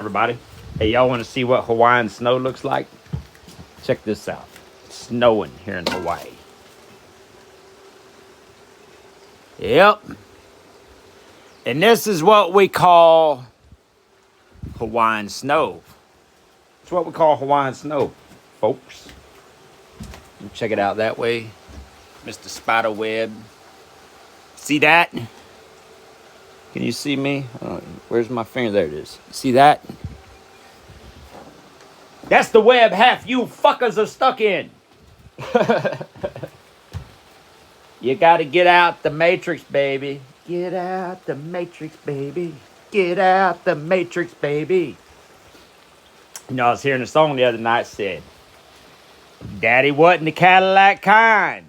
Everybody, hey, y'all want to see what Hawaiian snow looks like? Check this out. It's snowing here in Hawaii. Yep. And this is what we call Hawaiian snow. It's what we call Hawaiian snow, folks. You check it out that way. Mr. Spiderweb. See that? Can you see me? Where's my finger? There it is. See that? That's the web half you fuckers are stuck in. You gotta get out the matrix, baby. Get out the matrix, baby. Get out the matrix, baby. You know, I was hearing a song the other night said, Daddy wasn't the Cadillac kind.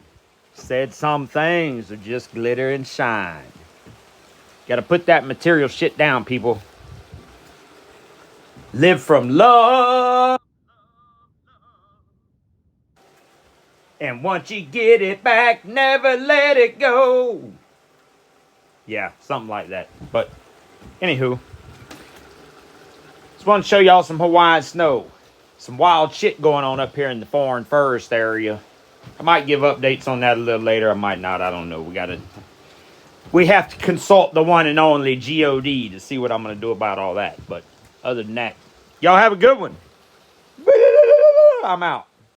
Said some things would just glitter and shine. Gotta put that material shit down, people. Live from love. And once you get it back, never let it go. Yeah, something like that. But, anywho. Just want to show y'all some Hawaiian snow. Some wild shit going on up here in the foreign forest area. I might give updates on that a little later. I might not. I don't know. We have to consult the one and only G.O.D. to see what I'm going to do about all that. But other than that, y'all have a good one. I'm out.